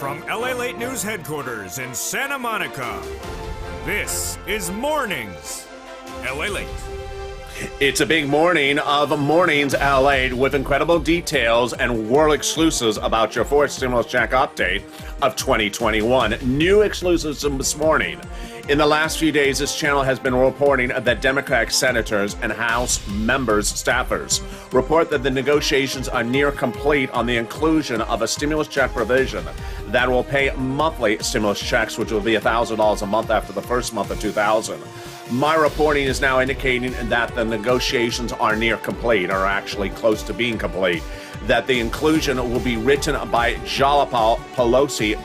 From LALATE News Headquarters in Santa Monica, this is Mornings LALATE. It's a big morning of Mornings LALATE with incredible details and world exclusives about your fourth stimulus check update of 2021. New exclusives this morning. In the last few days, this channel has been reporting that Democratic senators and House members, staffers, report that the negotiations are near complete on the inclusion of a stimulus check provision that will pay monthly stimulus checks, which will be $1,000 a month after the first month of 2000. My reporting is now indicating that the negotiations are near complete, or actually close to being complete, that the inclusion will be written by Jalapal, Pelosi,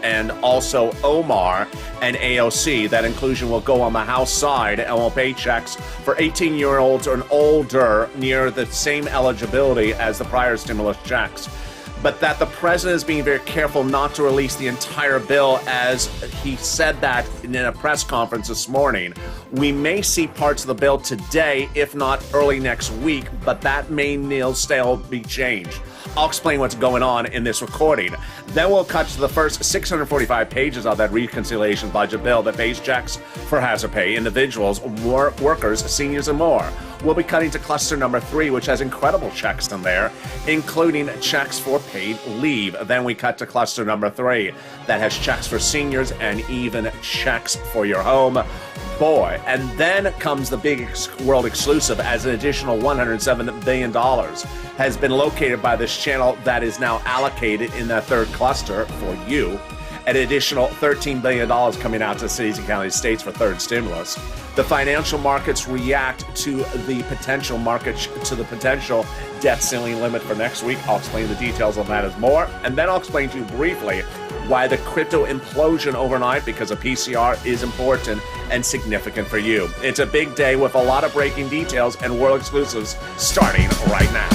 and also Omar and AOC. That inclusion will go on the House side and will pay checks for 18-year-olds and older near the same eligibility as the prior stimulus checks. But that the president is being very careful not to release the entire bill, as he said that in a press conference this morning. We may see parts of the bill today, if not early next week, but that may still be changed. I'll explain what's going on in this recording. Then we'll cut to the first 645 pages of that reconciliation budget bill that pays checks for hazard pay, individuals, workers, seniors, and more. We'll be cutting to cluster number 3, which has incredible checks in there, including checks for paid leave. Then we cut to cluster number 3 that has checks for seniors and even checks for your home. Boy, and then comes the big world exclusive, as an additional $107 billion has been located by this channel that is now allocated in that third cluster for you. An additional $13 billion coming out to cities and counties, states for third stimulus. The financial markets react to the potential debt ceiling limit for next week. I'll explain the details on that as more. And then I'll explain to you briefly why the crypto implosion overnight, because a PCR, is important and significant for you. It's a big day with a lot of breaking details and world exclusives starting right now.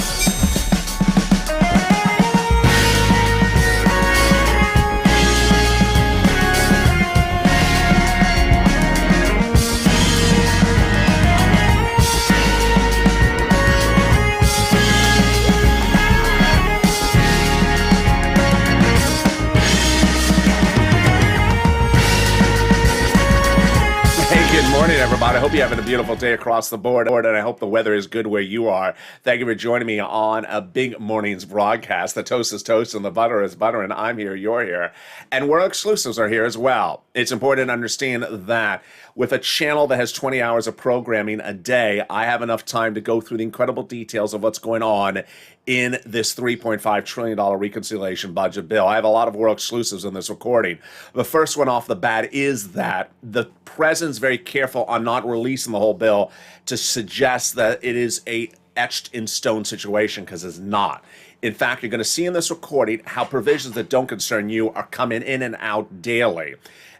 Everybody, I hope you're having a beautiful day across the board, and I hope the weather is good where you are. Thank you for joining me on a big morning's broadcast. The toast is toast and the butter is butter, and I'm here, you're here, and world exclusives are here as well. It's important to understand that with a channel that has 20 hours of programming a day, I have enough time to go through the incredible details of what's going on in this $3.5 trillion reconciliation budget bill. I have a lot of world exclusives in this recording. The first one off the bat is that the president's very careful on not releasing the whole bill to suggest that it is a etched in stone situation, because it's not. In fact, you're going to see in this recording how provisions that don't concern you are coming in and out daily.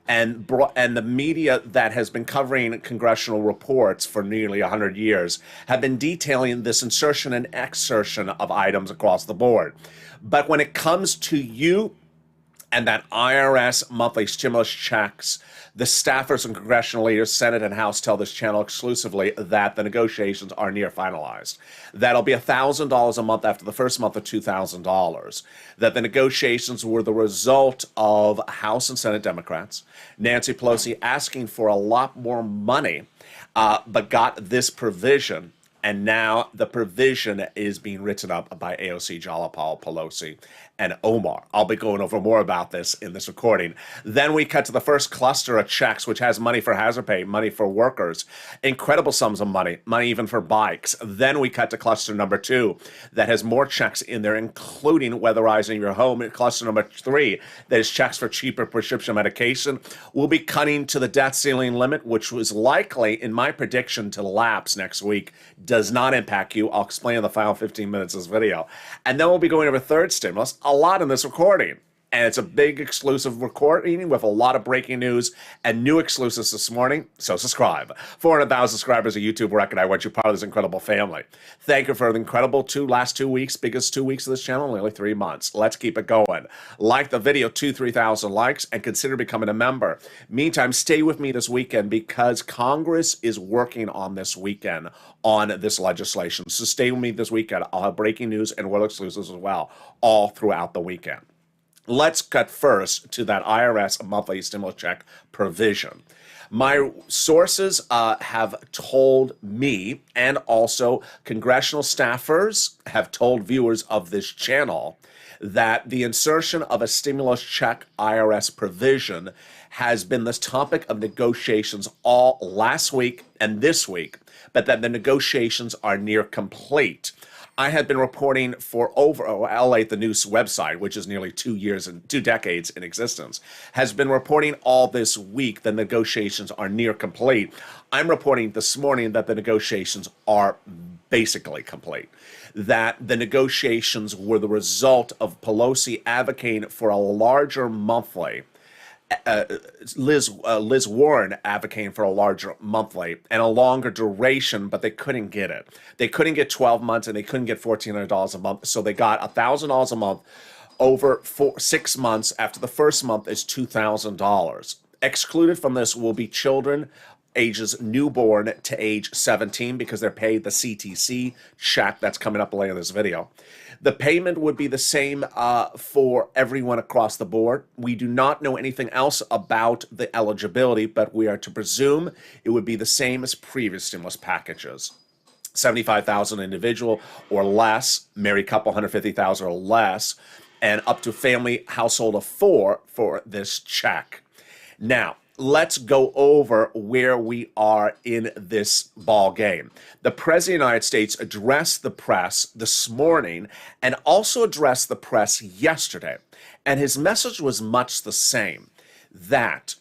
And the media that has been covering congressional reports for nearly 100 years have been detailing this insertion and exertion of items across the board. But when it comes to you and that IRS monthly stimulus checks, the staffers and congressional leaders, Senate and House, tell this channel exclusively that the negotiations are near finalized. That'll be $1,000 a month after the first month of $2,000. That the negotiations were the result of House and Senate Democrats, Nancy Pelosi asking for a lot more money, but got this provision. And now the provision is being written up by AOC, Jalapal, Pelosi, and Omar. I'll be going over more about this in this recording. Then we cut to the first cluster of checks, which has money for hazard pay, money for workers, incredible sums of money even for bikes. Then we cut to cluster number 2 that has more checks in there, including weatherizing your home. Cluster number 3 that is checks for cheaper prescription medication. We'll be cutting to the debt ceiling limit, which was likely, in my prediction, to lapse next week. Does not impact you. I'll explain in the final 15 minutes of this video. And then we'll be going over third stimulus, a lot in this recording. And it's a big exclusive recording with a lot of breaking news and new exclusives this morning. So subscribe. 400,000 subscribers, a YouTube record. I want you part of this incredible family. Thank you for the incredible last 2 weeks, biggest 2 weeks of this channel, nearly 3 months. Let's keep it going. Like the video, 3,000 likes, and consider becoming a member. Meantime, stay with me this weekend, because Congress is working on this weekend on this legislation. So stay with me this weekend. I'll have breaking news and world exclusives as well, all throughout the weekend. Let's cut first to that IRS monthly stimulus check provision. My sources have told me, and also congressional staffers have told viewers of this channel, that the insertion of a stimulus check IRS provision has been the topic of negotiations all last week and this week, but that the negotiations are near complete. I had been reporting for LALATE, the news website, which is nearly 2 decades in existence, has been reporting all this week that negotiations are near complete. I'm reporting this morning that the negotiations are basically complete, that the negotiations were the result of Pelosi advocating for a larger monthly, Liz Warren advocating for a larger monthly and a longer duration, but they couldn't get it. They couldn't get 12 months and they couldn't get $1,400 a month. So they got $1,000 a month over 6 months. After the first month is $2,000. Excluded from this will be children ages newborn to age 17 because they're paid the CTC check that's coming up later in this video. The payment would be the same for everyone across the board. We do not know anything else about the eligibility, but we are to presume it would be the same as previous stimulus packages. $75,000 individual or less, married couple $150,000 or less, and up to family household of 4 for this check. Now, let's go over where we are in this ball game. The President of the United States addressed the press this morning and also addressed the press yesterday. And his message was much the same, that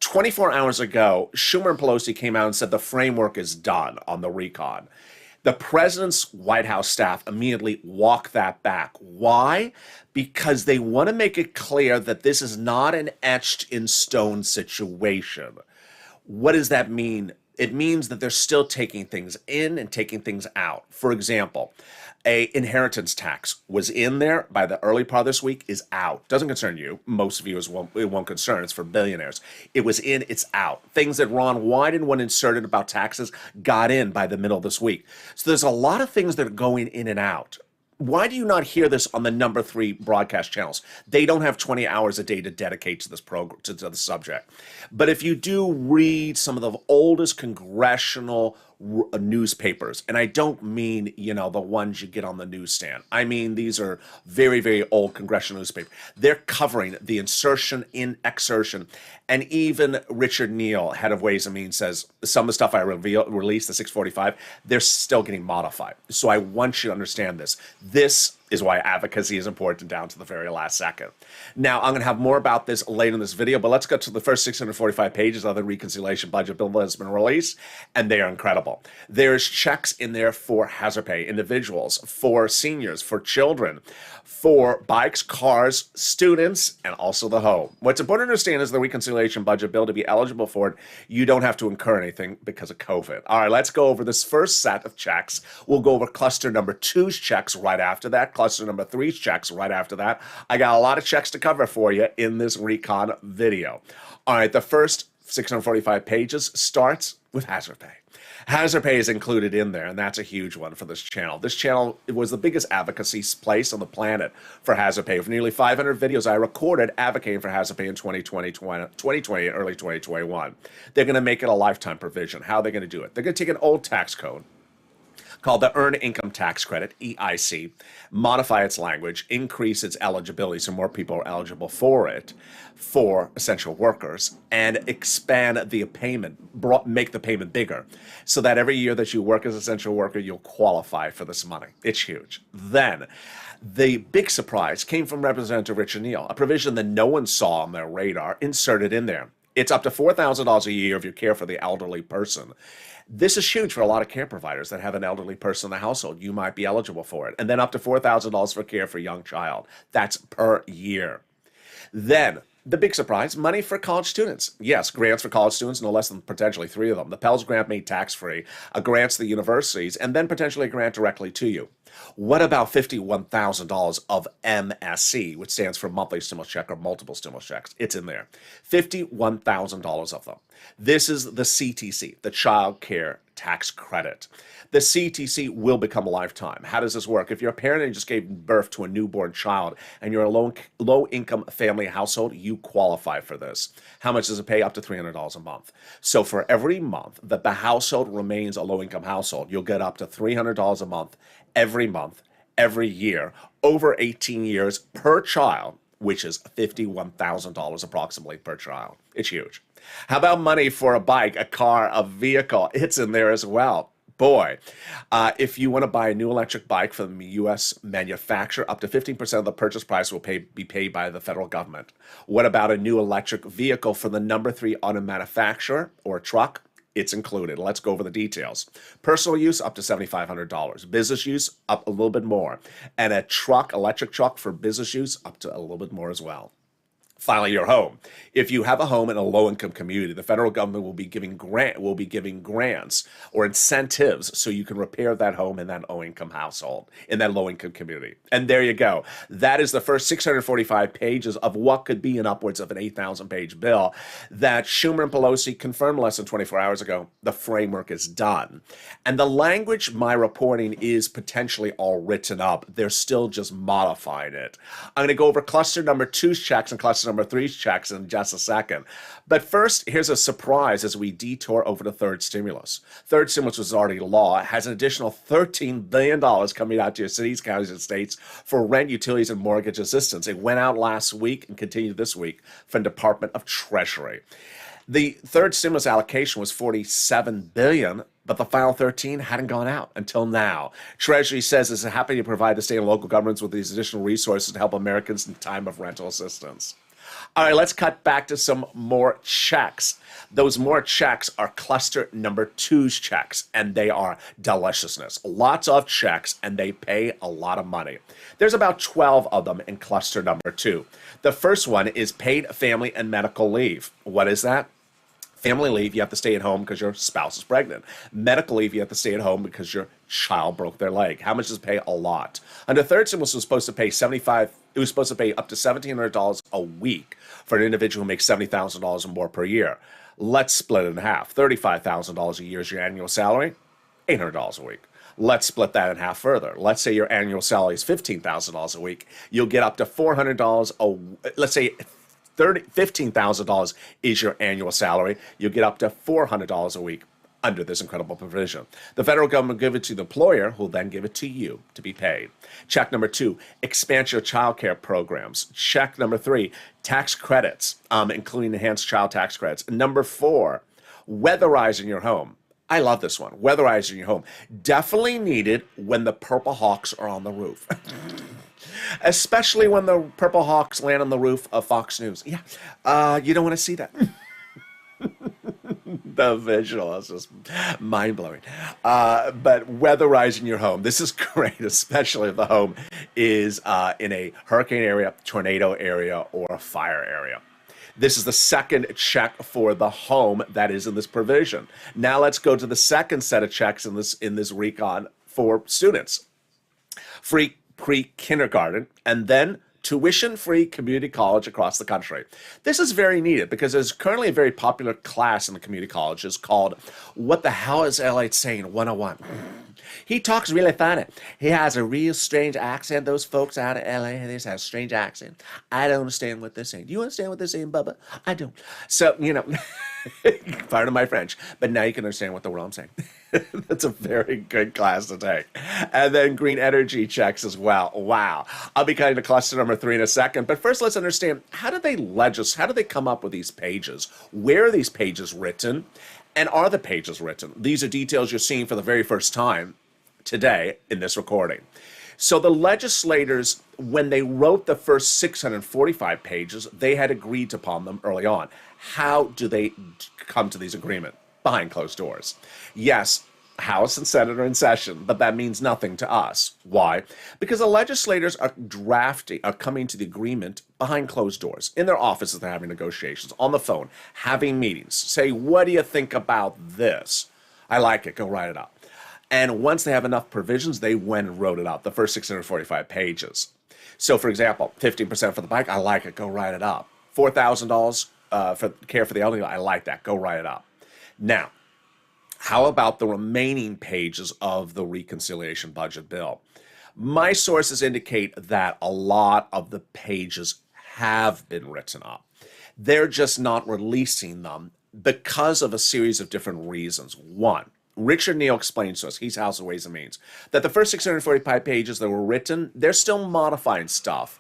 24 hours ago, Schumer and Pelosi came out and said the framework is done on the recon. The president's White House staff immediately walked that back. Why? Because they want to make it clear that this is not an etched in stone situation. What does that mean? It means that they're still taking things in and taking things out. For example, a inheritance tax was in there by the early part of this week, is out. Doesn't concern you. Most viewers it won't concern. It's for billionaires. It was in, it's out. Things that Ron Wyden, when inserted about taxes, got in by the middle of this week. So there's a lot of things that are going in and out. Why do you not hear this on the number 3 broadcast channels? They don't have 20 hours a day to dedicate to this program, to the subject. But if you do read some of the oldest congressional newspapers, and I don't mean, the ones you get on the newsstand. I mean, these are very, very old congressional newspapers. They're covering the insertion in exertion. And even Richard Neal, head of Ways and Means, says some of the stuff I released, the 645, they're still getting modified. So I want you to understand this. This is why advocacy is important down to the very last second. Now, I'm going to have more about this later in this video, but let's get to the first 645 pages of the reconciliation budget bill that has been released, and they are incredible. There's checks in there for hazard pay, individuals, for seniors, for children, for bikes, cars, students, and also the home. What's important to understand is the reconciliation budget bill, to be eligible for it, you don't have to incur anything because of COVID. All right, let's go over this first set of checks. We'll go over cluster number 2's checks right after that, cluster number 3's checks right after that. I got a lot of checks to cover for you in this recon video. All right, the first 645 pages starts with hazard pay. Hazard pay is included in there, and that's a huge one for this channel. This channel was the biggest advocacy place on the planet for hazard pay. For nearly 500 videos I recorded advocating for hazard pay in 2020 and early 2021. They're going to make it a lifetime provision. How are they going to do it? They're going to take an old tax code called the Earned Income Tax Credit, EIC, modify its language, increase its eligibility so more people are eligible for it for essential workers, and expand the payment, make the payment bigger so that every year that you work as an essential worker, you'll qualify for this money. It's huge. Then, the big surprise came from Representative Richard Neal, a provision that no one saw on their radar, inserted in there. It's up to $4,000 a year if you care for the elderly person. This is huge for a lot of care providers that have an elderly person in the household. You might be eligible for it. And then up to $4,000 for care for a young child. That's per year. Then, the big surprise, money for college students. Yes, grants for college students, no less than potentially 3 of them. The Pell's grant made tax-free, a grants to the universities, and then potentially a grant directly to you. What about $51,000 of MSC, which stands for monthly stimulus check or multiple stimulus checks? It's in there. $51,000 of them. This is the CTC, the Child Care Tax Credit. The CTC will become a lifetime. How does this work? If you're a parent and you just gave birth to a newborn child and you're a low-income family household, you qualify for this. How much does it pay? Up to $300 a month. So for every month that the household remains a low-income household, you'll get up to $300 a month, every year, over 18 years per child, which is $51,000 approximately per child. It's huge. How about money for a bike, a car, a vehicle? It's in there as well. Boy, if you want to buy a new electric bike from the U.S. manufacturer, up to 15% of the purchase price will be paid by the federal government. What about a new electric vehicle from the number 3 auto manufacturer or truck? It's included. Let's go over the details. Personal use, up to $7,500. Business use, up a little bit more. And a truck, electric truck for business use, up to a little bit more as well. Finally, your home. If you have a home in a low-income community, the federal government will be giving grants or incentives so you can repair that home in that low-income household, in that low-income community. And there you go. That is the first 645 pages of what could be an upwards of an 8,000-page bill that Schumer and Pelosi confirmed less than 24 hours ago. The framework is done. And the language my reporting is potentially all written up. They're still just modifying it. I'm going to go over cluster number 2's checks and cluster number 3's checks in just a second. But first, here's a surprise as we detour over the third stimulus. Third stimulus was already law. It has an additional $13 billion coming out to your cities, counties, and states for rent, utilities, and mortgage assistance. It went out last week and continued this week from Department of Treasury. The third stimulus allocation was $47 billion, but the final 13 hadn't gone out until now. Treasury says it's happy to provide the state and local governments with these additional resources to help Americans in time of rental assistance. All right, let's cut back to some more checks. Those more checks are cluster number 2's checks, and they are deliciousness. Lots of checks, and they pay a lot of money. There's about 12 of them in cluster number 2. The first one is paid family and medical leave. What is that? Family leave, you have to stay at home because your spouse is pregnant. Medical leave, you have to stay at home because your child broke their leg. How much does it pay? A lot. Under third stimulus, it was supposed to pay up to $1,700 a week for an individual who makes $70,000 or more per year. Let's split it in half. $35,000 a year is your annual salary, $800 a week. Let's split that in half further. Let's say your annual salary is $15,000 a week. You'll get up to $400 let's say $15,000 is your annual salary. You'll get up to $400 a week under this incredible provision. The federal government will give it to the employer, who will then give it to you to be paid. Check number 2, expand your child care programs. Check number 3, tax credits, including enhanced child tax credits. Number 4, weatherizing your home. I love this one. Weatherizing your home. Definitely needed when the Purple Hawks are on the roof. Especially when the Purple Hawks land on the roof of Fox News. Yeah, you don't want to see that. The visual is just mind-blowing. But weatherizing your home. This is great, especially if the home is in a hurricane area, tornado area, or a fire area. This is the second check for the home that is in this provision. Now let's go to the second set of checks in this recon for students. Free pre-kindergarten, and then tuition-free community college across the country. This is very needed because there's currently a very popular class in the community colleges called What the Hell is LATE Saying 101. He talks really funny. He has a real strange accent. Those folks out of LA, they just have a strange accent. I don't understand what they're saying. Do you understand what they're saying, Bubba? I don't. So, pardon my French, but now you can understand what the world I'm saying. That's a very good class to take. And then green energy checks as well. Wow. I'll be cutting to cluster number 3 in a second. But first, let's understand, how do they come up with these pages? Where are these pages written? And are the pages written? These are details you're seeing for the very first time today in this recording. So the legislators, when they wrote the first 645 pages, they had agreed upon them early on. How do they come to these agreements? Behind closed doors. Yes, House and Senate are in session, but that means nothing to us. Why? Because the legislators are coming to the agreement behind closed doors. In their offices, they're having negotiations, on the phone, having meetings. Say, what do you think about this? I like it. Go write it up. And once they have enough provisions, they went and wrote it up, the first 645 pages. So, for example, 15% for the bike, I like it, go write it up. $4,000 for care for the elderly, I like that, go write it up. Now, how about the remaining pages of the reconciliation budget bill? My sources indicate that a lot of the pages have been written up. They're just not releasing them because of a series of different reasons. One, Richard Neal explains to us, he's House of Ways and Means, that the first 645 pages that were written, they're still modifying stuff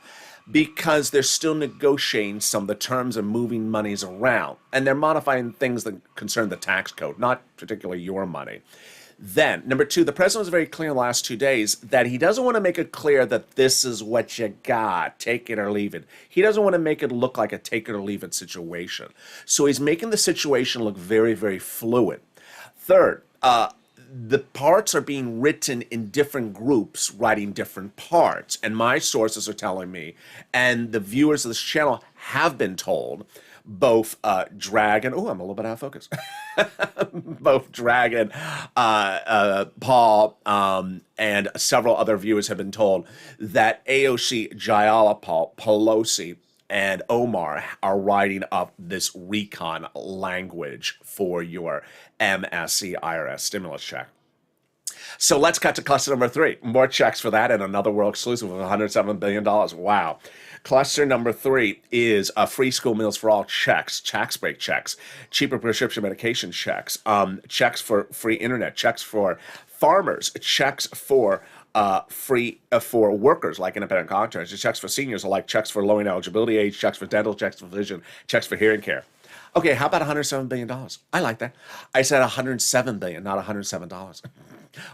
because they're still negotiating some of the terms and moving monies around. And they're modifying things that concern the tax code, not particularly your money. Then, number two, the president was very clear in the last 2 days that he doesn't want to make it clear that this is what you got, take it or leave it. He doesn't want to make it look like a take it or leave it situation. So he's making the situation look very, very fluid. Third, the parts are being written in different groups, writing different parts. And my sources are telling me, and the viewers of this channel have been told, both Dragon, oh, I'm a little bit out of focus. Both Dragon, Paul, and several other viewers have been told that AOC, Jayala Pelosi, and Omar are writing up this recon language for your MSC IRS stimulus check. So let's cut to cluster number 3. More checks for that and another world exclusive of $107 billion. Wow. Cluster number 3 is free school meals for all checks, tax break checks, cheaper prescription medication checks, checks for free internet, checks for farmers, checks for free for workers like independent contractors, checks for seniors like checks for lowering eligibility age, checks for dental, checks for vision, checks for hearing care. Okay, how about $107 billion? I like that. I said $107 billion, not $107.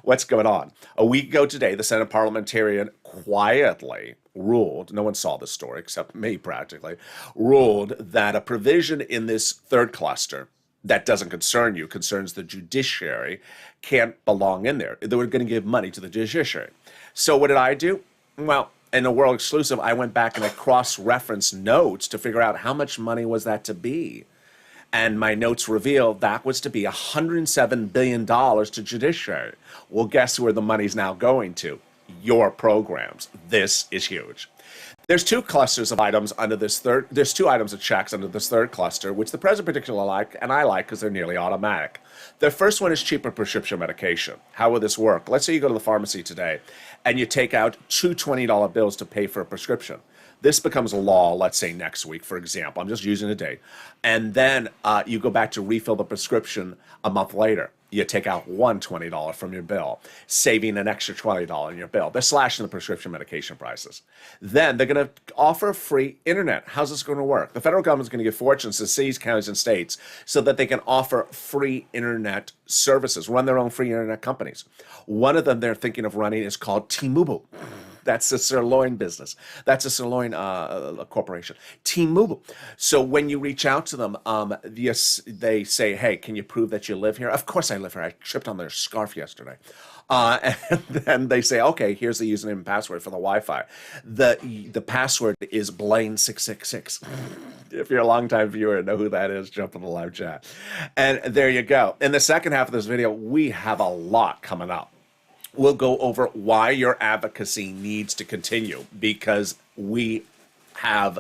What's going on? A week ago today, the Senate parliamentarian quietly ruled, no one saw this story except me practically, ruled that a provision in this third cluster that doesn't concern you, concerns the judiciary, can't belong in there. They were going to give money to the judiciary. So what did I do? Well, in a world exclusive, I went back and I cross-referenced notes to figure out how much money was that to be. And my notes reveal that was to be $107 billion to judiciary. Well, guess where the money's now going to? Your programs. This is huge. There's 2 clusters of items under this third, there's 2 items of checks under this third cluster, which the president particularly like, and I like because they're nearly automatic. The first one is cheaper prescription medication. How will this work? Let's say you go to the pharmacy today and you take out 2 $20 bills to pay for a prescription. This becomes law, let's say next week, for example. I'm just using a date. And then you go back to refill the prescription a month later. You take out one $20 from your bill, saving an extra $20 in your bill. They're slashing the prescription medication prices. Then they're going to offer free internet. How's this going to work? The federal government is going to give fortunes to cities, counties, and states so that they can offer free internet services, run their own free internet companies. One of them they're thinking of running is called T-Mobile. That's a sirloin business. That's a sirloin corporation. T-Mobile. So when you reach out to them, yes, they say, hey, can you prove that you live here? Of course I live here. I tripped on their scarf yesterday. And then they say, okay, here's the username and password for the Wi-Fi. The password is Blaine666. If you're a longtime viewer and know who that is, jump in the live chat. And there you go. In the second half of this video, we have a lot coming up. We'll go over why your advocacy needs to continue, because we have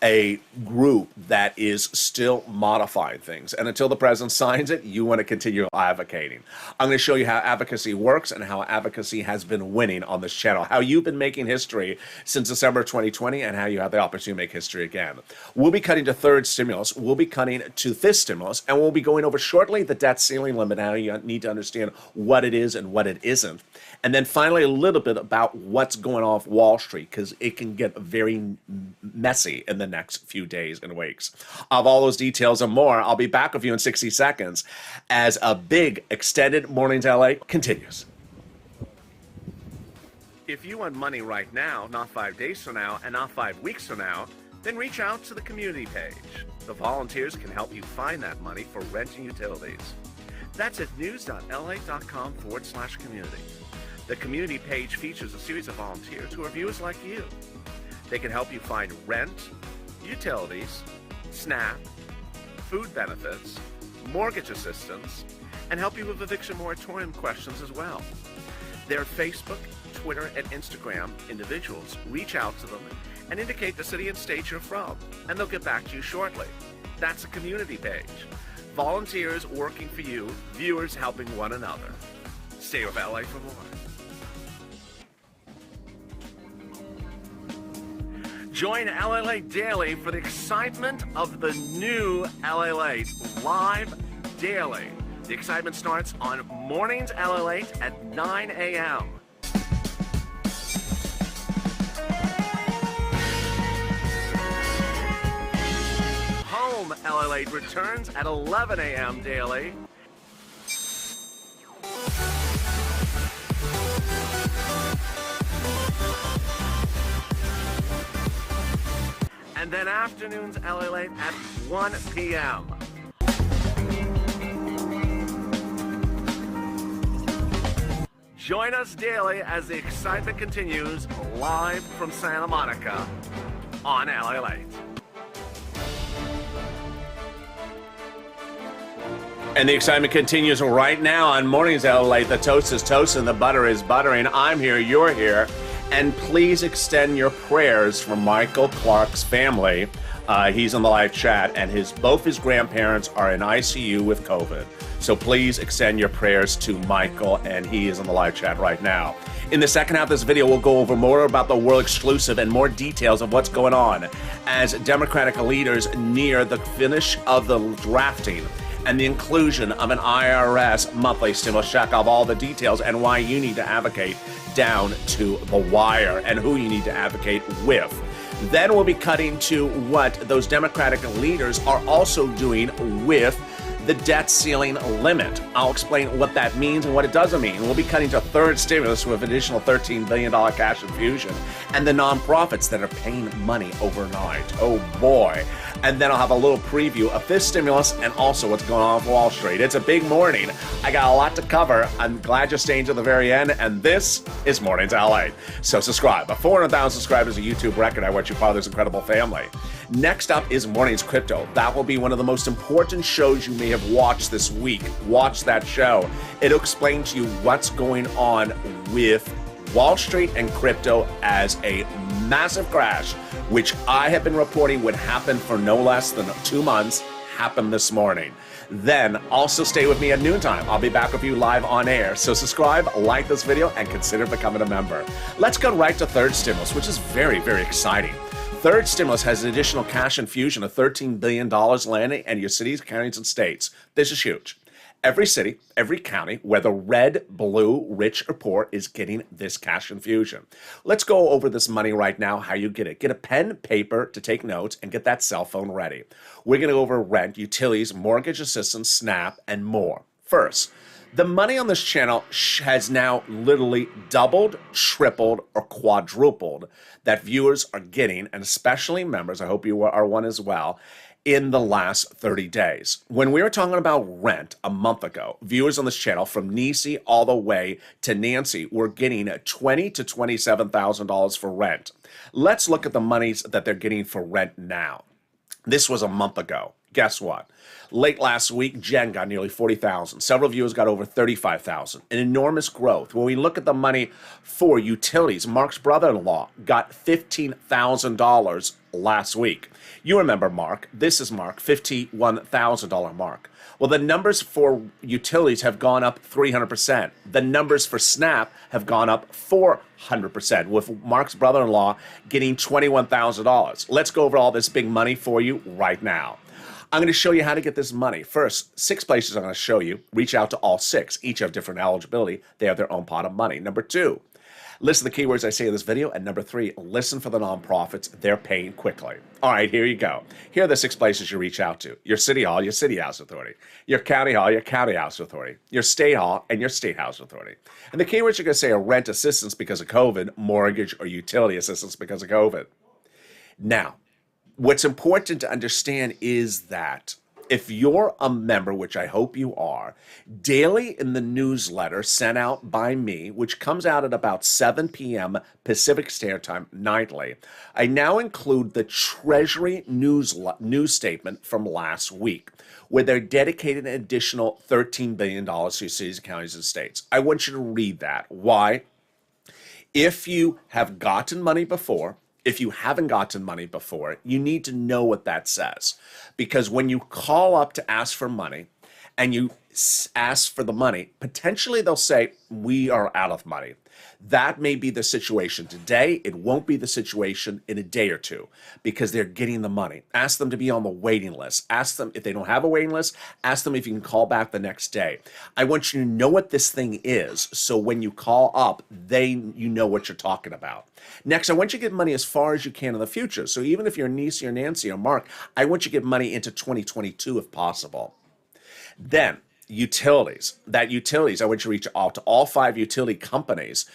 a group that is still modifying things. And until the president signs it, you want to continue advocating. I'm going to show you how advocacy works and how advocacy has been winning on this channel, how you've been making history since December 2020, and how you have the opportunity to make history again. We'll be cutting to third stimulus. We'll be cutting to fifth stimulus, and we'll be going over shortly the debt ceiling limit, how you need to understand what it is and what it isn't. And then finally, a little bit about what's going on off Wall Street, because it can get very messy in the next few days and weeks. Of all those details and more, I'll be back with you in 60 seconds as a big extended Mornings LA continues. If you want money right now, not 5 days from now, and not 5 weeks from now, then reach out to the community page. The volunteers can help you find that money for rent and utilities. That's at news.la.com/community. The community page features a series of volunteers who are viewers like you. They can help you find rent, utilities, SNAP, food benefits, mortgage assistance, and help you with eviction moratorium questions as well. Their Facebook, Twitter, and Instagram individuals reach out to them and indicate the city and state you're from, and they'll get back to you shortly. That's a community page. Volunteers working for you, viewers helping one another. Stay with LA for more. Join LALATE Daily for the excitement of the new LALATE live daily. The excitement starts on Mornings LALATE at 9 a.m. Home LALATE returns at 11 a.m. daily. And then afternoons LALATE at 1 p.m. Join us daily as the excitement continues live from Santa Monica on LALATE. And the excitement continues right now on Mornings LALATE. The toast is toast and the butter is buttering. I'm here, you're here. And please extend your prayers for Michael Clark's family. He's in the live chat, and both his grandparents are in ICU with COVID. So please extend your prayers to Michael, and he is in the live chat right now. In the second half of this video, we'll go over more about the world exclusive and more details of what's going on as Democratic leaders near the finish of the drafting and the inclusion of an IRS monthly stimulus check, of all the details and why you need to advocate down to the wire and who you need to advocate with. Then we'll be cutting to what those Democratic leaders are also doing with the debt ceiling limit. I'll explain what that means and what it doesn't mean. We'll be cutting to third stimulus with an additional $13 billion cash infusion and the nonprofits that are paying money overnight. Oh boy. And then I'll have a little preview of this stimulus and also what's going on with Wall Street. It's a big morning. I got a lot to cover. I'm glad you're staying to the very end, and this is Mornings LALATE. So subscribe. 400,000 subscribers, a YouTube record. I want you part of this incredible family. Next up is Mornings Crypto. That will be one of the most important shows you may have watched this week. Watch that show. It'll explain to you what's going on with Wall Street and crypto as a massive crash, which I have been reporting would happen for no less than 2 months, happened this morning. Then also stay with me at noontime. I'll be back with you live on air. So subscribe, like this video, and consider becoming a member. Let's go right to third stimulus, which is very, very exciting. Third stimulus has an additional cash infusion of $13 billion landing in your cities, counties, and states. This is huge. Every city, every county, whether red, blue, rich, or poor, is getting this cash infusion. Let's go over this money right now, how you get it. Get a pen, paper to take notes, and get that cell phone ready. We're going to go over rent, utilities, mortgage assistance, SNAP, and more. First, the money on this channel has now literally doubled, tripled, or quadrupled that viewers are getting, and especially members, I hope you are one as well, in the last 30 days. When we were talking about rent a month ago, viewers on this channel from Nisi all the way to Nancy were getting $20,000 to $27,000 for rent. Let's look at the monies that they're getting for rent now. This was a month ago. Guess what? Late last week, Jen got nearly $40,000. Several viewers got over $35,000. An enormous growth. When we look at the money for utilities, Mark's brother-in-law got $15,000 last week. You remember Mark. This is Mark, $51,000 Mark. Well, the numbers for utilities have gone up 300%. The numbers for SNAP have gone up 400%, with Mark's brother-in-law getting $21,000. Let's go over all this big money for you right now. I'm going to show you how to get this money. First, 6 places I'm going to show you. Reach out to all 6. Each have different eligibility. They have their own pot of money. Number 2, listen to the keywords I say in this video. And number 3, listen for the nonprofits. They're paying quickly. All right, here you go. Here are the 6 places you reach out to. Your city hall, your city house authority. Your county hall, your county house authority. Your state hall, and your state house authority. And the keywords you're going to say are rent assistance because of COVID, mortgage, or utility assistance because of COVID. Now, what's important to understand is that If you're a member, which I hope you are, daily in the newsletter sent out by me, which comes out at about 7 p.m. Pacific Standard Time nightly, I now include the Treasury news statement from last week, where they're dedicated an additional $13 billion to cities, counties, and states. I want you to read that. Why? If you have gotten money before, if you haven't gotten money before, you need to know what that says. Because when you call up to ask for money and you ask for the money, potentially they'll say, we are out of money. That may be the situation today. It won't be the situation in a day or two because they're getting the money. Ask them to be on the waiting list. Ask them if they don't have a waiting list. Ask them if you can call back the next day. I want you to know what this thing is so when you call up, you know what you're talking about. Next, I want you to get money as far as you can in the future. So even if you're Nisi or Nancy or Mark, I want you to get money into 2022 if possible. Then, utilities. I want you to reach out to all 5 utility companies.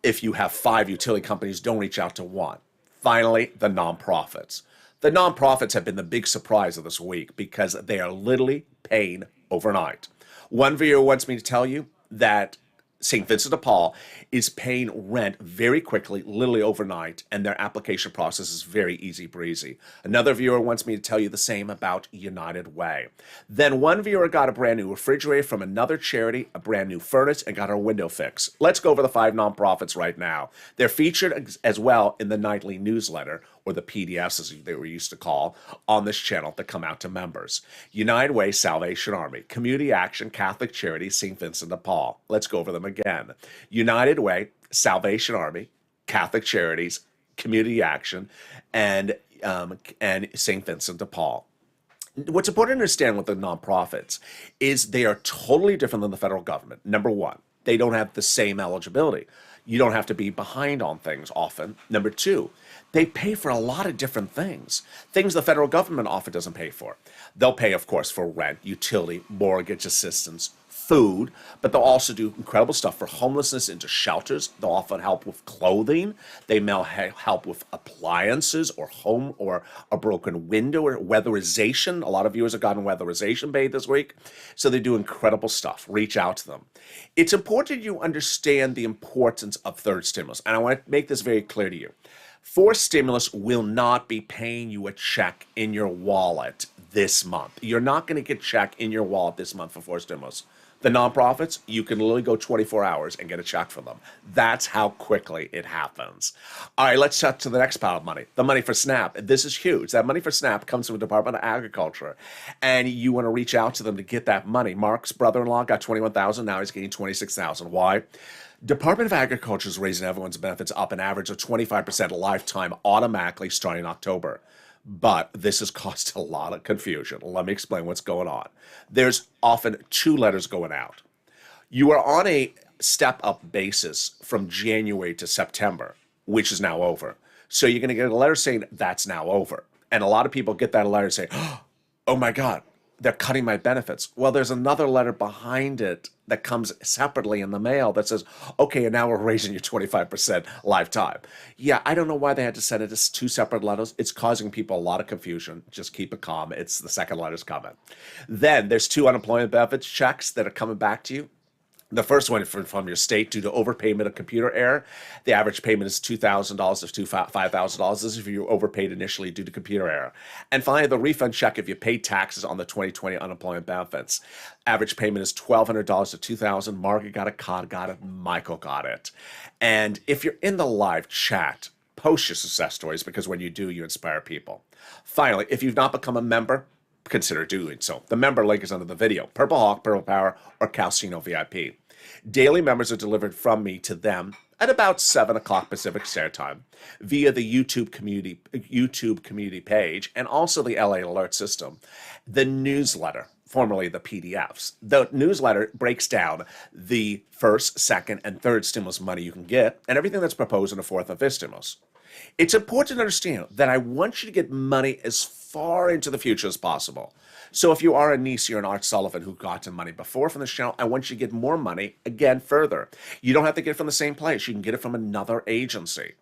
If you have 5 utility companies, don't reach out to one. Finally, the nonprofits. The nonprofits have been the big surprise of this week because they are literally paying overnight. One viewer wants me to tell you that St. Vincent de Paul is paying rent very quickly, literally overnight, and their application process is very easy breezy. Another viewer wants me to tell you the same about United Way. Then one viewer got a brand new refrigerator from another charity, a brand new furnace, and got her window fixed. Let's go over the 5 nonprofits right now. They're featured as well in the nightly newsletter, or the PDFs as they were used to call, on this channel that come out to members. United Way, Salvation Army, Community Action, Catholic Charities, St. Vincent de Paul. Let's go over them again. United Way, Salvation Army, Catholic Charities, Community Action, and St. Vincent de Paul. What's important to understand with the nonprofits is they are totally different than the federal government. Number one, they don't have the same eligibility. You don't have to be behind on things often. Number two, they pay for a lot of different things the federal government often doesn't pay for. They'll pay, of course, for rent, utility, mortgage assistance, food, but they'll also do incredible stuff for homelessness into shelters. They'll often help with clothing. They may help with appliances or home or a broken window or weatherization. A lot of viewers have gotten weatherization paid this week. So they do incredible stuff. Reach out to them. It's important you understand the importance of third stimulus. And I want to make this very clear to you. Fourth stimulus will not be paying you a check in your wallet this month. You're not going to get a check in your wallet this month for fourth stimulus. The nonprofits, you can literally go 24 hours and get a check from them. That's how quickly it happens. All right, let's touch to the next pile of money, the money for SNAP. This is huge. That money for SNAP comes from the Department of Agriculture, and you want to reach out to them to get that money. Mark's brother-in-law got $21,000. Now he's getting $26,000. Why? Department of Agriculture is raising everyone's benefits up an average of 25% lifetime automatically starting in October. But this has caused a lot of confusion. Let me explain what's going on. There's often 2 letters going out. You are on a step-up basis from January to September, which is now over. So you're going to get a letter saying that's now over. And a lot of people get that letter and say, oh my God, they're cutting my benefits. Well, there's another letter behind it that comes separately in the mail that says, okay, and now we're raising you 25% lifetime. Yeah, I don't know why they had to send it as 2 separate letters. It's causing people a lot of confusion. Just keep it calm. It's the second letter's coming. Then there's 2 unemployment benefits checks that are coming back to you. The first one from your state due to overpayment of computer error. The average payment is $2,000 to $5,000. This is if you overpaid initially due to computer error. And finally, the refund check if you paid taxes on the 2020 unemployment benefits. Average payment is $1,200 to $2,000. Margaret got it. Michael got it. And if you're in the live chat, post your success stories because when you do, you inspire people. Finally, if you've not become a member, consider doing so. The member link is under the video. Purple Hawk, Purple Power, or Calcino VIP. Daily members are delivered from me to them at about 7 o'clock Pacific Standard Time via the YouTube community page and also the LA Alert system. The newsletter, formerly the PDFs. The newsletter breaks down the first, second, and third stimulus money you can get and everything that's proposed in the fourth and fifth stimulus. It's important to understand that I want you to get money as far into the future as possible. So if you are a Nisi or an Art Sullivan who got to money before from this channel, I want you to get more money again further. You don't have to get it from the same place. You can get it from another agency.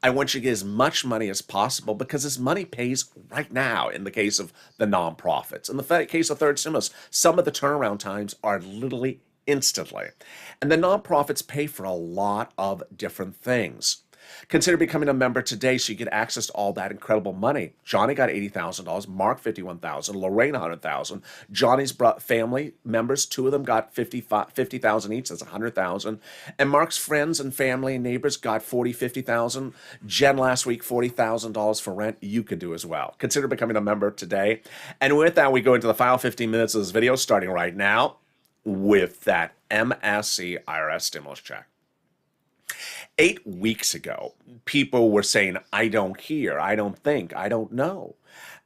I want you to get as much money as possible because this money pays right now in the case of the nonprofits. In the case of third stimulus, some of the turnaround times are literally instantly. And the nonprofits pay for a lot of different things. Consider becoming a member today so you get access to all that incredible money. Johnny got $80,000, Mark $51,000, Lorraine $100,000. Johnny's family members, two of them got $50,000 each. That's $100,000. And Mark's friends and family and neighbors got $50,000. Jen last week $40,000 for rent. You could do as well. Consider becoming a member today. And with that, we go into the final 15 minutes of this video, starting right now with that MSC IRS stimulus check. 8 weeks ago, people were saying, I don't hear, I don't think, I don't know.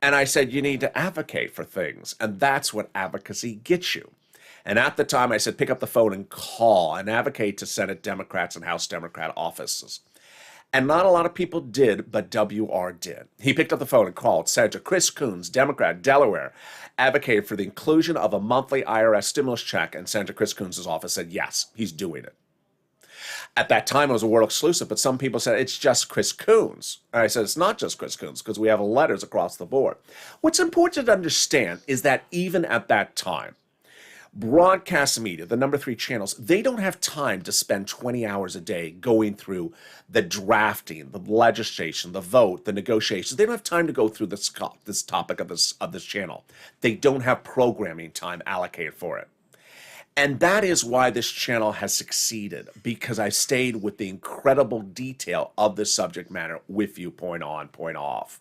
And I said, you need to advocate for things. And that's what advocacy gets you. And at the time, I said, pick up the phone and call and advocate to Senate Democrats and House Democrat offices. And not a lot of people did, but WR did. He picked up the phone and called Senator Chris Coons, Democrat, Delaware, advocated for the inclusion of a monthly IRS stimulus check. And Senator Chris Coons' office said, yes, he's doing it. At that time, it was a world exclusive, but some people said it's just Chris Coons. And I said it's not just Chris Coons because we have letters across the board. What's important to understand is that even at that time, broadcast media, the number 3 channels, they don't have time to spend 20 hours a day going through the drafting, the legislation, the vote, the negotiations. They don't have time to go through this topic of this channel. They don't have programming time allocated for it. And that is why this channel has succeeded, because I stayed with the incredible detail of the subject matter with you, point on, point off.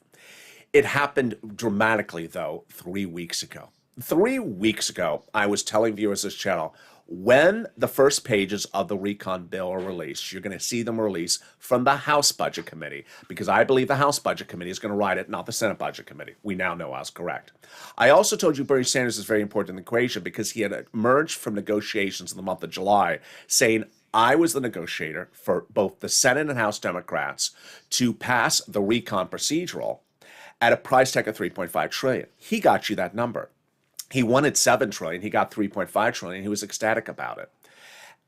It happened dramatically, though, 3 weeks ago. 3 weeks ago, I was telling viewers of this channel, when the first pages of the recon bill are released, you're going to see them released from the House Budget Committee, because I believe the House Budget Committee is going to write it, not the Senate Budget Committee. We now know I was correct. I also told you Bernie Sanders is very important in the equation because he had emerged from negotiations in the month of July saying, I was the negotiator for both the Senate and House Democrats to pass the recon procedural at a price tag of $3.5 trillion. He got you that number. He wanted $7 trillion. He got $3.5 trillion. He was ecstatic about it.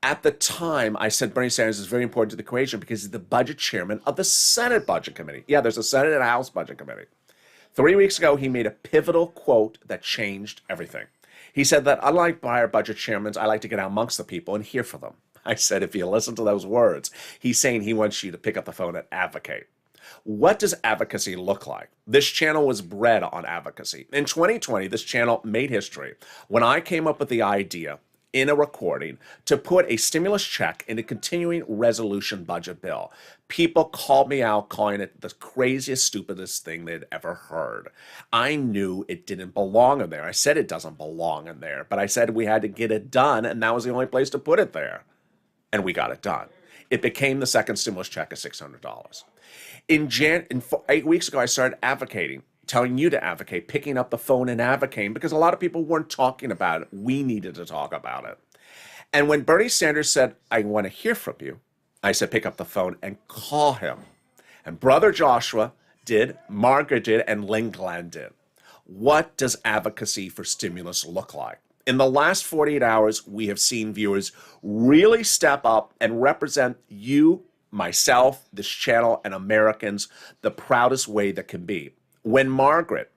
At the time, I said Bernie Sanders is very important to the equation because he's the budget chairman of the Senate Budget Committee. Yeah, there's a Senate and a House Budget Committee. 3 weeks ago, he made a pivotal quote that changed everything. He said that unlike prior budget chairmen, I like to get out amongst the people and hear from them. I said, if you listen to those words, he's saying he wants you to pick up the phone and advocate. What does advocacy look like? This channel was bred on advocacy. In 2020, this channel made history when I came up with the idea in a recording to put a stimulus check in a continuing resolution budget bill. People called me out, calling it the craziest, stupidest thing they'd ever heard. I knew it didn't belong in there. I said it doesn't belong in there, but I said we had to get it done, and that was the only place to put it there. And we got it done. It became the second stimulus check of $600. 8 weeks ago, I started advocating, telling you to advocate, picking up the phone and advocating, because a lot of people weren't talking about it. We needed to talk about it. And when Bernie Sanders said, I want to hear from you, I said, pick up the phone and call him. And Brother Joshua did, Margaret did, and Lynn Glenn did. What does advocacy for stimulus look like? In the last 48 hours, we have seen viewers really step up and represent you, myself, this channel, and Americans the proudest way that can be. When Margaret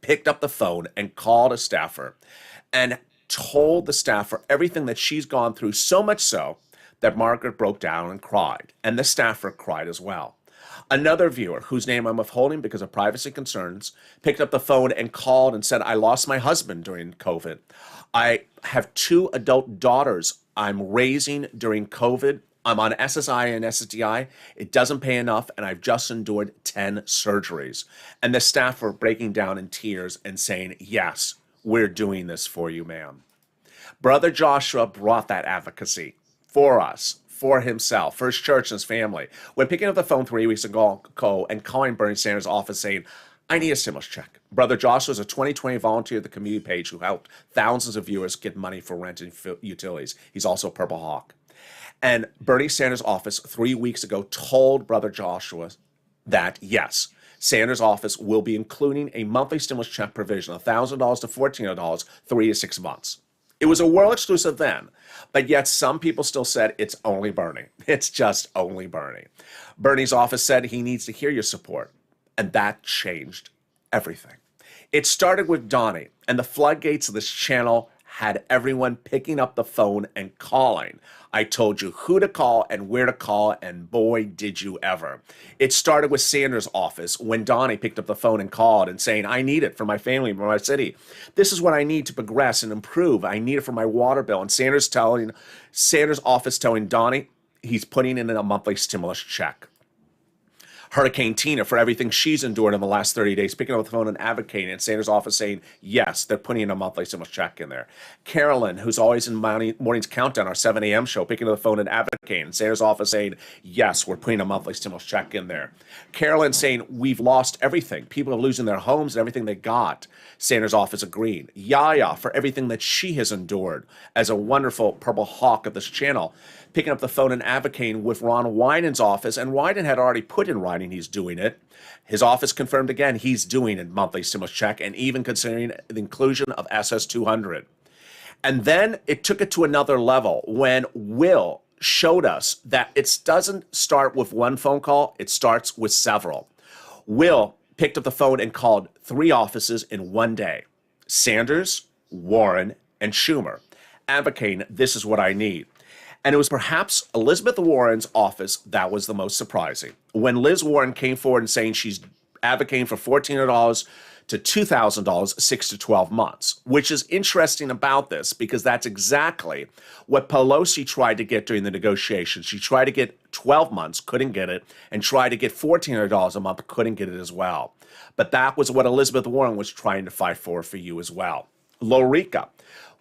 picked up the phone and called a staffer and told the staffer everything that she's gone through, so much so that Margaret broke down and cried, and the staffer cried as well. Another viewer, whose name I'm withholding because of privacy concerns, picked up the phone and called and said, I lost my husband during COVID. I have 2 adult daughters I'm raising during COVID. I'm on SSI and SSDI. It doesn't pay enough, and I've just endured 10 surgeries. And the staff were breaking down in tears and saying, yes, we're doing this for you, ma'am. Brother Joshua brought that advocacy for us, for himself, for his church and his family. When picking up the phone 3 weeks ago and calling Bernie Sanders' office saying, I need a stimulus check. Brother Joshua is a 2020 volunteer at the community page who helped thousands of viewers get money for rent and utilities. He's also a Purple Hawk. And Bernie Sanders' office 3 weeks ago told Brother Joshua, that, yes, Sanders' office will be including a monthly stimulus check provision, $1,000 to $1,400, 3 to 6 months. It was a world exclusive then, but yet some people still said it's only Bernie. It's just only Bernie. Bernie's office said he needs to hear your support, and that changed everything. It started with Donnie, and the floodgates of this channel had everyone picking up the phone and calling. I told you who to call and where to call, and boy, did you ever. It started with Sanders' office when Donnie picked up the phone and called and saying, I need it for my family, for my city. This is what I need to progress and improve. I need it for my water bill. And Sanders' office telling Donnie he's putting in a monthly stimulus check. Hurricane Tina, for everything she's endured in the last 30 days, picking up the phone and advocating, and Sanders' office saying, yes, they're putting in a monthly stimulus check in there. Carolyn, who's always in Morning's Countdown, our 7 a.m. show, picking up the phone and advocating, and Sanders' office saying, yes, we're putting a monthly stimulus check in there. Carolyn saying, we've lost everything. People are losing their homes and everything they got. Sanders' office agreed. Yaya, for everything that she has endured as a wonderful purple hawk of this channel, picking up the phone and advocating with Ron Wyden's office, and Wyden had already put in writing he's doing it. His office confirmed again he's doing a monthly stimulus check and even considering the inclusion of SS200. And then it took it to another level when Will showed us that it doesn't start with one phone call, it starts with several. Will picked up the phone and called 3 offices in one day: Sanders, Warren, and Schumer, advocating, this is what I need. And it was perhaps Elizabeth Warren's office that was the most surprising. When Liz Warren came forward and saying she's advocating for $1,400 to $2,000, 6 to 12 months, which is interesting about this because that's exactly what Pelosi tried to get during the negotiations. She tried to get 12 months, couldn't get it, and tried to get $1,400 a month, couldn't get it as well. But that was what Elizabeth Warren was trying to fight for you as well. Lorica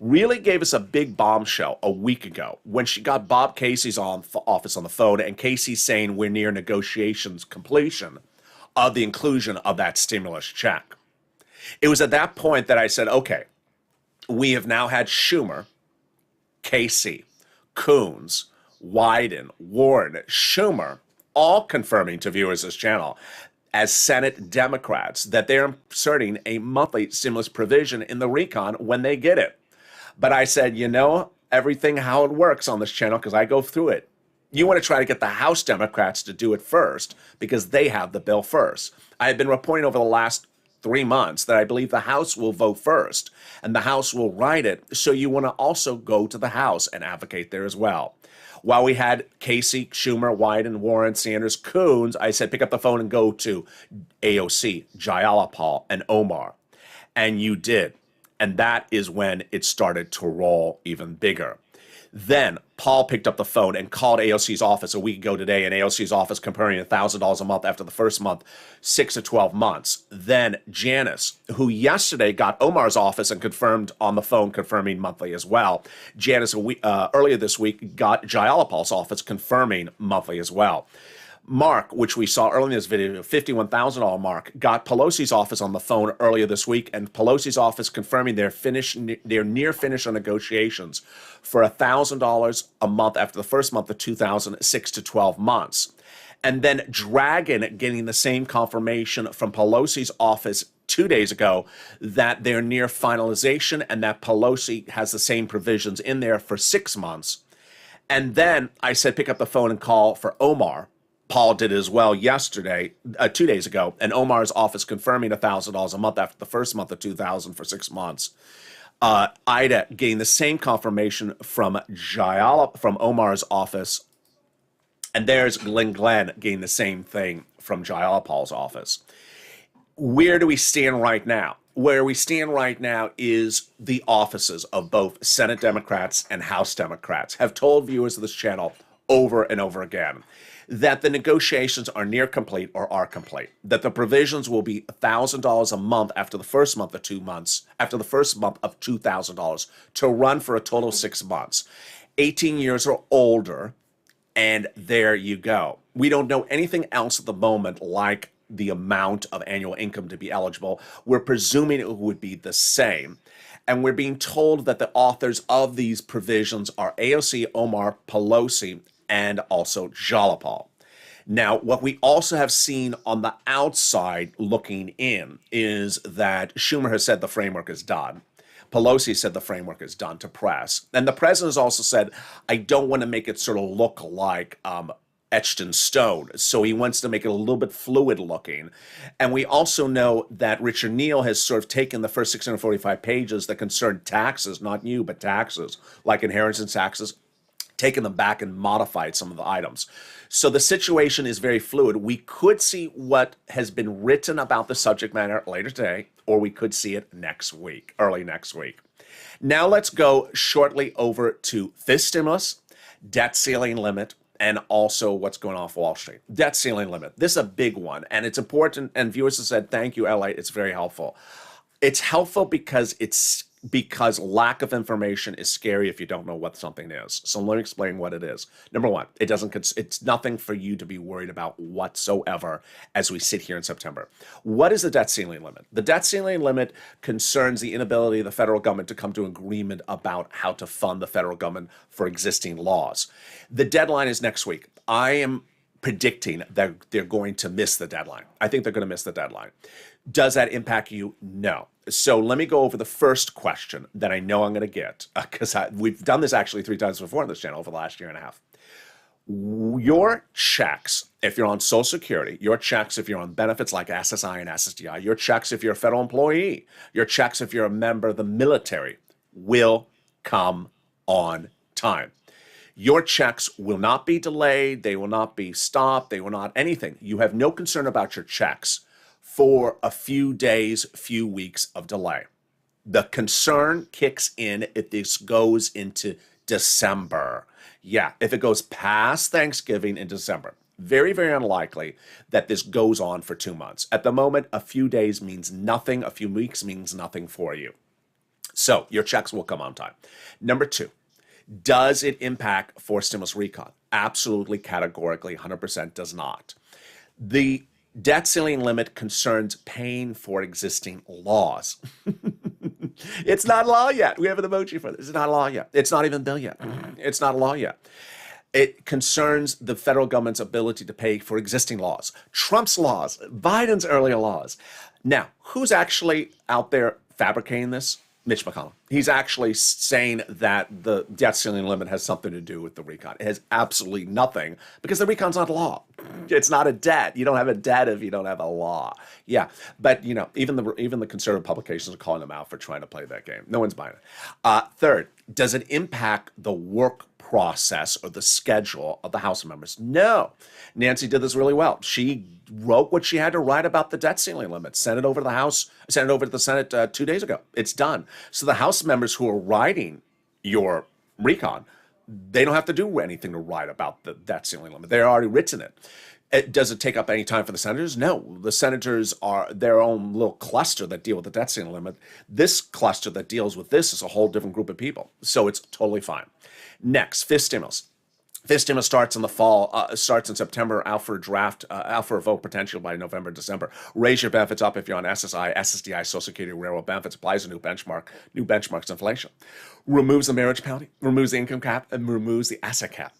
really gave us a big bombshell a week ago when she got Bob Casey's office on the phone, and Casey's saying we're near negotiations completion of the inclusion of that stimulus check. It was at that point that I said, okay, we have now had Schumer, Casey, Coons, Wyden, Warren, Schumer, all confirming to viewers of this channel as Senate Democrats that they're inserting a monthly stimulus provision in the recon when they get it. But I said, you know, everything how it works on this channel, because I go through it. You want to try to get the House Democrats to do it first because they have the bill first. I have been reporting over the last 3 months that I believe the House will vote first and the House will write it. So you want to also go to the House and advocate there as well. While we had Casey, Schumer, Wyden, Warren, Sanders, Coons, I said pick up the phone and go to AOC, Jayalapal, and Omar. And you did. And that is when it started to roll even bigger. Then Paul picked up the phone and called AOC's office a week ago today, and AOC's office comparing $1,000 a month after the first month, 6 to 12 months. Then Janice, who yesterday got Omar's office and confirmed on the phone, confirming monthly as well. Janice, earlier this week, got Jayalapal's office confirming monthly as well. Mark, which we saw earlier in this video, $51,000 Mark, got Pelosi's office on the phone earlier this week, and Pelosi's office confirming they're near finish on negotiations for $1,000 a month after the first month of 2006 to 12 months. And then Dragon getting the same confirmation from Pelosi's office 2 days ago that they're near finalization and that Pelosi has the same provisions in there for 6 months. And then I said pick up the phone and call for Omar. Paul did as well yesterday, 2 days ago, and Omar's office confirming $1,000 a month after the first month of 2000 for 6 months. Ida getting the same confirmation from Omar's office, and there's Glenn getting the same thing from Jayalapal's office. Where do we stand right now? Where we stand right now is the offices of both Senate Democrats and House Democrats have told viewers of this channel over and over again that the negotiations are near complete or are complete, that the provisions will be $1,000 a month after the first month of 2 months, after the first month of $2,000 to run for a total of 6 months. 18 years or older, and there you go. We don't know anything else at the moment like the amount of annual income to be eligible. We're presuming it would be the same. And we're being told that the authors of these provisions are AOC, Omar, Pelosi, and also Jayalapal. Now, what we also have seen on the outside looking in is that Schumer has said the framework is done. Pelosi said the framework is done to press. And the president has also said, I don't want to make it sort of look like etched in stone. So he wants to make it a little bit fluid looking. And we also know that Richard Neal has sort of taken the first 645 pages that concern taxes, not you, but taxes, like inheritance taxes, taken them back and modified some of the items. So the situation is very fluid. We could see what has been written about the subject matter later today, or we could see it next week, early next week. Now let's go shortly over to this stimulus, debt ceiling limit, and also what's going on off Wall Street. Debt ceiling limit. This is a big one, and it's important, and viewers have said, thank you, LALATE. It's very helpful. It's helpful because lack of information is scary if you don't know what something is. So let me explain what it is. Number one, it's nothing for you to be worried about whatsoever as we sit here in September. What is the debt ceiling limit? The debt ceiling limit concerns the inability of the federal government to come to an agreement about how to fund the federal government for existing laws. The deadline is next week. I am predicting that they're going to miss the deadline. I think they're going to miss the deadline. Does that impact you? No. So let me go over the first question that I know I'm going to get, because we've done this actually 3 times before on this channel over the last year and a half. Your checks, if you're on Social Security, your checks if you're on benefits like SSI and SSDI, your checks if you're a federal employee, your checks if you're a member of the military, will come on time. Your checks will not be delayed. They will not be stopped. They will not anything. You have no concern about your checks for a few days, few weeks of delay. The concern kicks in if this goes into December. Yeah, if it goes past Thanksgiving in December. Very, very unlikely that this goes on for 2 months. At the moment, a few days means nothing. A few weeks means nothing for you. So your checks will come on time. Number 2, does it impact for stimulus recon? Absolutely, categorically, 100% does not. The debt ceiling limit concerns paying for existing laws. It's not law yet. We have an emoji for this. It's not law yet. It's not even a bill yet. It's not a law yet. It concerns the federal government's ability to pay for existing laws. Trump's laws, Biden's earlier laws. Now, who's actually out there fabricating this? Mitch McConnell. He's actually saying that the debt ceiling limit has something to do with the recon. It has absolutely nothing, because the recon's not law. It's not a debt. You don't have a debt if you don't have a law. Yeah, but even the conservative publications are calling them out for trying to play that game. No one's buying it. Third, does it impact the work process or the schedule of the House members? No. Nancy did this really well. She wrote what she had to write about the debt ceiling limit, sent it over to the House, sent it over to the Senate 2 days ago. It's done. So the House members who are writing your recon, they don't have to do anything to write about the debt ceiling limit. They're already written it. Does it take up any time for the senators? No. The senators are their own little cluster that deal with the debt ceiling limit. This cluster that deals with this is a whole different group of people. So it's totally fine. Next, fifth stimulus. Fifth stimulus starts in the fall, starts in September, out for a draft, out for a vote potential by November, December. Raise your benefits up if you're on SSI, SSDI, Social Security, railroad benefits, applies a new benchmarks inflation. Removes the marriage penalty, removes the income cap, and removes the asset cap.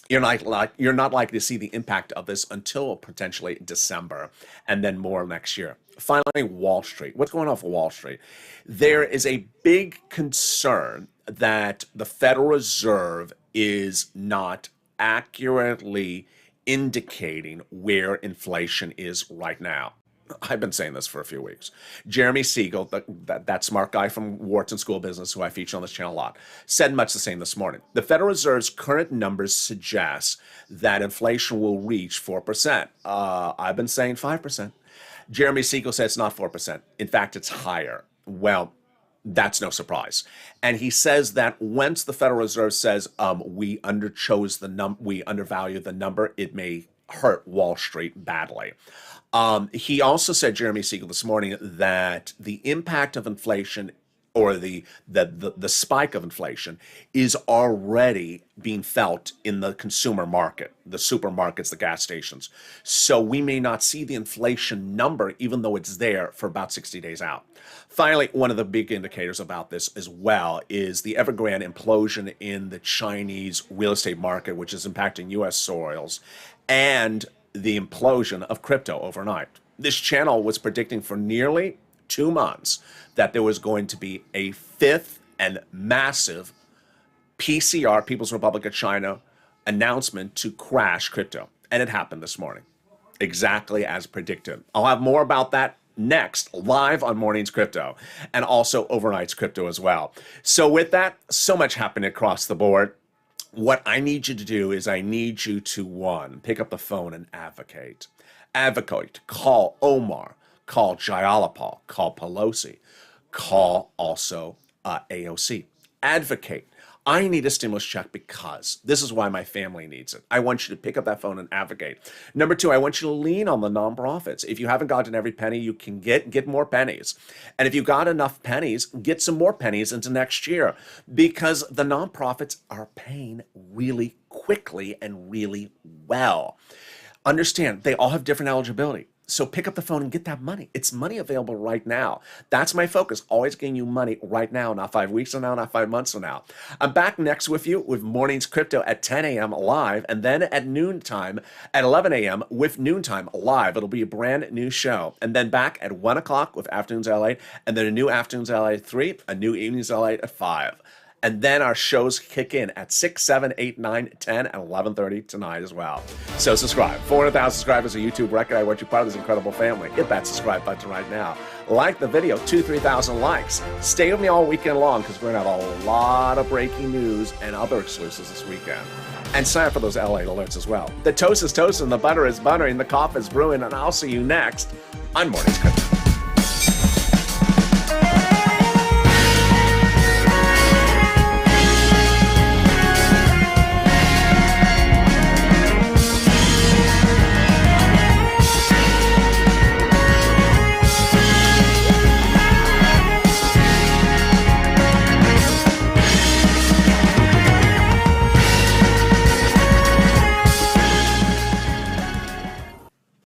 You're not likely to see the impact of this until potentially December, and then more next year. Finally, Wall Street. What's going on for Wall Street? There is a big concern that the Federal Reserve is not accurately indicating where inflation is right now. I've been saying this for a few weeks. Jeremy Siegel, that smart guy from Wharton School of Business, who I feature on this channel a lot, said much the same this morning. The Federal Reserve's current numbers suggest that inflation will reach 4%. I've been saying 5%. Jeremy Siegel says it's not 4%. In fact, it's higher. Well, that's no surprise. And he says that once the Federal Reserve says we undervalue the number, it may hurt Wall Street badly. He also said, Jeremy Siegel, this morning, that the impact of inflation, or the spike of inflation, is already being felt in the consumer market, the supermarkets, the gas stations. So we may not see the inflation number, even though it's there, for about 60 days out. Finally, one of the big indicators about this as well is the Evergrande implosion in the Chinese real estate market, which is impacting U.S. soils. and the implosion of crypto overnight. This channel was predicting for nearly 2 months that there was going to be a fifth and massive PCR, People's Republic of China, announcement to crash crypto. And it happened this morning, exactly as predicted. I'll have more about that next, live on Morning's Crypto, and also overnight's crypto as well. So with that, so much happening across the board. What I need you to do is I need you to, one, pick up the phone and advocate. Advocate. Call Omar. Call Jayalapal. Call Pelosi. Call also AOC. Advocate. I need a stimulus check because this is why my family needs it. I want you to pick up that phone and advocate. Number two, I want you to lean on the nonprofits. If you haven't gotten every penny you can get more pennies. And if you got enough pennies, get some more pennies into next year, because the nonprofits are paying really quickly and really well. Understand, they all have different eligibility. So pick up the phone and get that money. It's money available right now. That's my focus, always getting you money right now, not 5 weeks from now, not 5 months from now. I'm back next with you with Morning's Crypto at 10 a.m. live, and then at noontime at 11 a.m. with Noontime live. It'll be a brand new show. And then back at 1 o'clock with Afternoons LA, and then a new Afternoons LA at 3, a new Evenings LA at 5. And then our shows kick in at 6, 7, 8, 9, 10, and 11:30 tonight as well. So subscribe. 400,000 subscribers, a YouTube record. I want you part of this incredible family. Hit that subscribe button right now. Like the video, 3,000 likes. Stay with me all weekend long, because we're going to have a lot of breaking news and other exclusives this weekend. And sign up for those LA alerts as well. The toast is toasting, the butter is buttering, the coffee is brewing, and I'll see you next on Morning's Crypto.